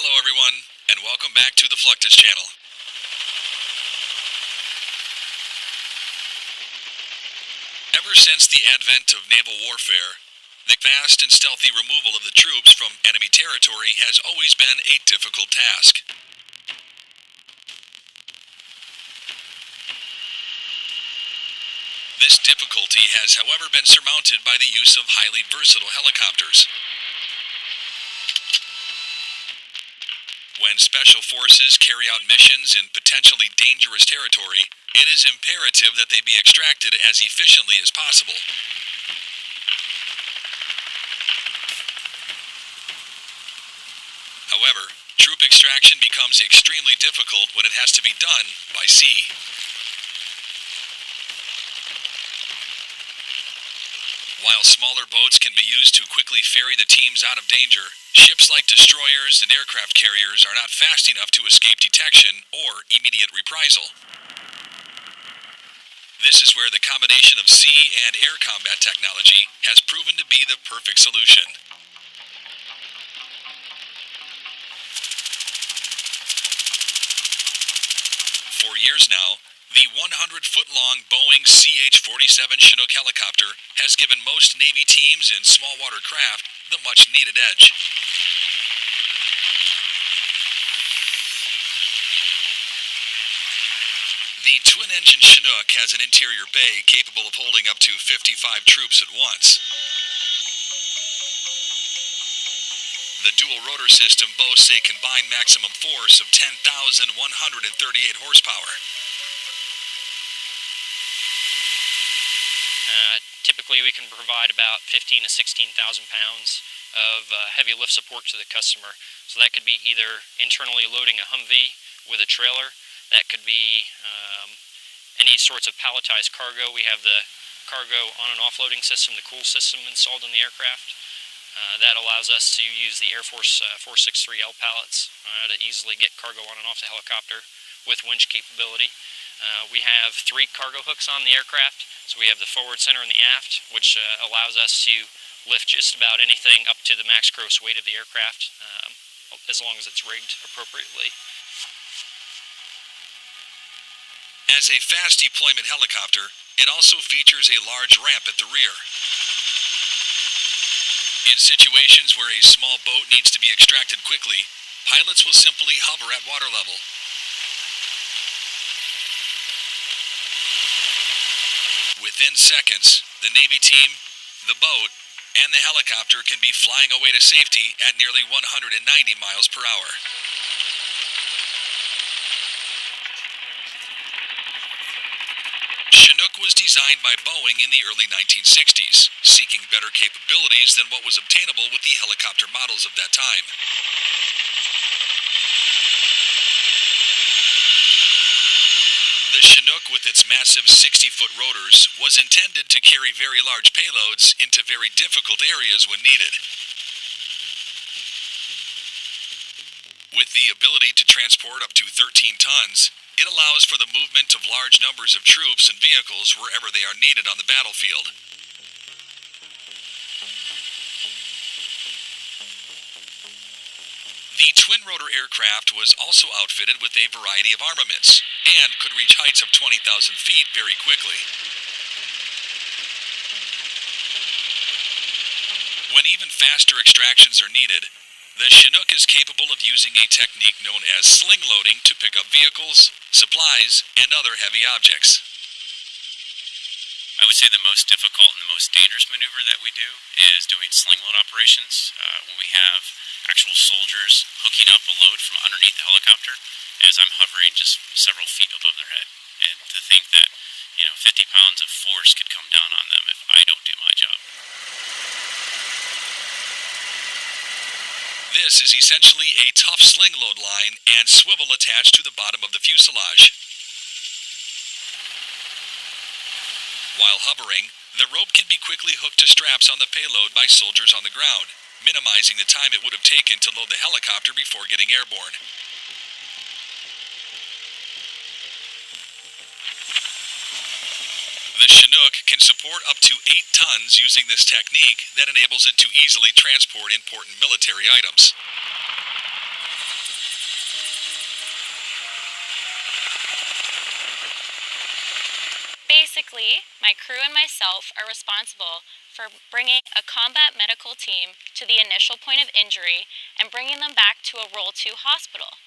Hello everyone, and welcome back to the Fluctus channel. Ever since the advent of naval warfare, the fast and stealthy removal of the troops from enemy territory has always been a difficult task. This difficulty has, however, been surmounted by the use of highly versatile helicopters. When special forces carry out missions in potentially dangerous territory, it is imperative that they be extracted as efficiently as possible. However, troop extraction becomes extremely difficult when it has to be done by sea. While smaller boats can be used to quickly ferry the teams out of danger, ships like destroyers and aircraft carriers are not fast enough to escape detection or immediate reprisal. This is where the combination of sea and air combat technology has proven to be the perfect solution. For years now, the 100-foot-long Boeing CH-47 Chinook helicopter has given most Navy teams in small water craft the much-needed edge. The twin-engine Chinook has an interior bay capable of holding up to 55 troops at once. The dual-rotor system boasts a combined maximum force of 10,138 horsepower. Typically, we can provide about 15 to 16,000 pounds of heavy lift support to the customer. So that could be either internally loading a Humvee with a trailer. That could be any sorts of palletized cargo. We have the cargo on and offloading system, the cool system installed in the aircraft. That allows us to use the Air Force 463L pallets to easily get cargo on and off the helicopter with winch capability. We have 3 cargo hooks on the aircraft, so we have the forward, center, and the aft, which allows us to lift just about anything up to the max gross weight of the aircraft, as long as it's rigged appropriately. As a fast deployment helicopter, it also features a large ramp at the rear. In situations where a small boat needs to be extracted quickly, pilots will simply hover at water level. Within seconds, the Navy team, the boat, and the helicopter can be flying away to safety at nearly 190 miles per hour. Chinook was designed by Boeing in the early 1960s, seeking better capabilities than what was obtainable with the helicopter models of that time. The Chinook, with its massive 60-foot rotors, was intended to carry very large payloads into very difficult areas when needed. With the ability to transport up to 13 tons, it allows for the movement of large numbers of troops and vehicles wherever they are needed on the battlefield. The twin-rotor aircraft was also outfitted with a variety of armaments, and could reach heights of 20,000 feet very quickly. When even faster extractions are needed, the Chinook is capable of using a technique known as sling loading to pick up vehicles, supplies, and other heavy objects. I would say the most difficult and the most dangerous maneuver that we do is doing sling load operations when we have actual soldiers hooking up a load from underneath the helicopter as I'm hovering just several feet above their head. And to think that, 50 pounds of force could come down on them if I don't do my job. This is essentially a tough sling load line and swivel attached to the bottom of the fuselage. While hovering, the rope can be quickly hooked to straps on the payload by soldiers on the ground, minimizing the time it would have taken to load the helicopter before getting airborne. The Chinook can support up to 8 tons using this technique that enables it to easily transport important military items. Typically, my crew and myself are responsible for bringing a combat medical team to the initial point of injury and bringing them back to a Roll 2 hospital.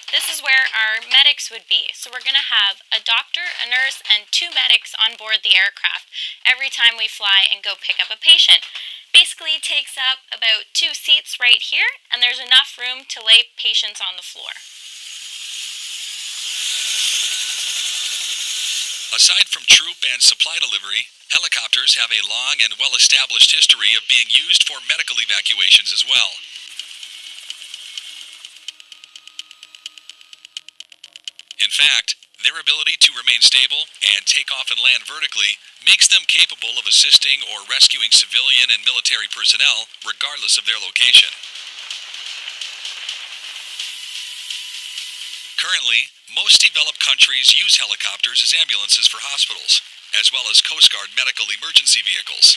This is where our medics would be. So we're going to have a doctor, a nurse, and 2 medics on board the aircraft every time we fly and go pick up a patient. Basically, it takes up about 2 seats right here, and there's enough room to lay patients on the floor. Aside from troop and supply delivery, helicopters have a long and well-established history of being used for medical evacuations as well. In fact, their ability to remain stable and take off and land vertically makes them capable of assisting or rescuing civilian and military personnel regardless of their location. Currently, most developed countries use helicopters as ambulances for hospitals, as well as Coast Guard medical emergency vehicles.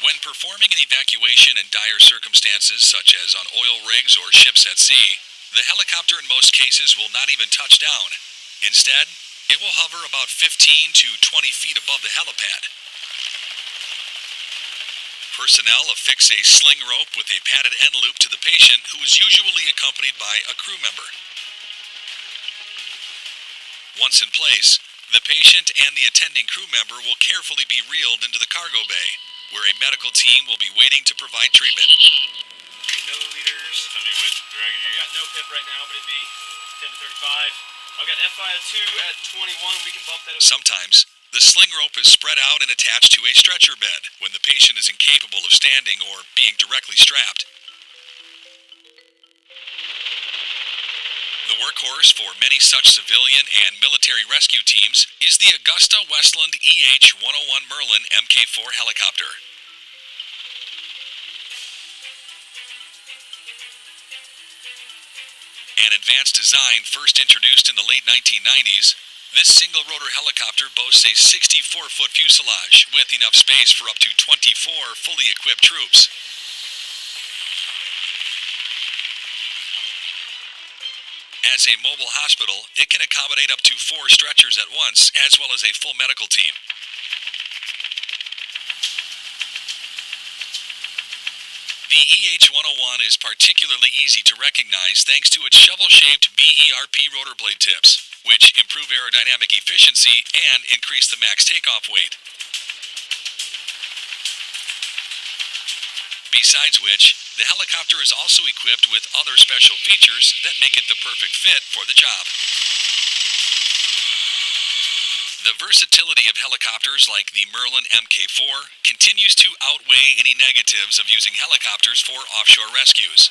When performing an evacuation in dire circumstances, such as on oil rigs or ships at sea, the helicopter in most cases will not even touch down. Instead, it will hover about 15 to 20 feet above the helipad. Personnel affix a sling rope with a padded end loop to the patient, who is usually accompanied by a crew member. Once in place, the patient and the attending crew member will carefully be reeled into the cargo bay, where a medical team will be waiting to provide treatment. Milliliters. Tell me what drug you got. No pip right now, but it'd be 10 to 35. I've got FiO2 at 21. We can bump that up. Sometimes, the sling rope is spread out and attached to a stretcher bed when the patient is incapable of standing or being directly strapped. The workhorse for many such civilian and military rescue teams is the Augusta Westland EH-101 Merlin Mk4 helicopter. An advanced design first introduced in the late 1990s, this single-rotor helicopter boasts a 64-foot fuselage with enough space for up to 24 fully equipped troops. As a mobile hospital, it can accommodate up to 4 stretchers at once, as well as a full medical team. The EH-101 is particularly easy to recognize thanks to its shovel-shaped BERP rotor blade tips, which improve aerodynamic efficiency and increase the max takeoff weight. Besides which, the helicopter is also equipped with other special features that make it the perfect fit for the job. The versatility of helicopters like the Merlin Mk4 continues to outweigh any negatives of using helicopters for offshore rescues.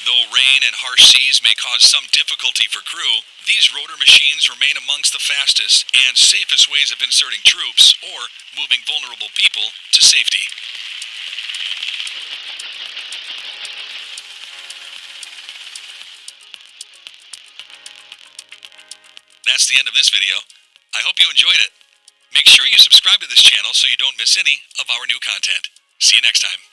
Though rain and harsh seas may cause some difficulty for crew, these rotor machines remain amongst the fastest and safest ways of inserting troops or moving vulnerable people to safety. That's the end of this video. I hope you enjoyed it. Make sure you subscribe to this channel so you don't miss any of our new content. See you next time.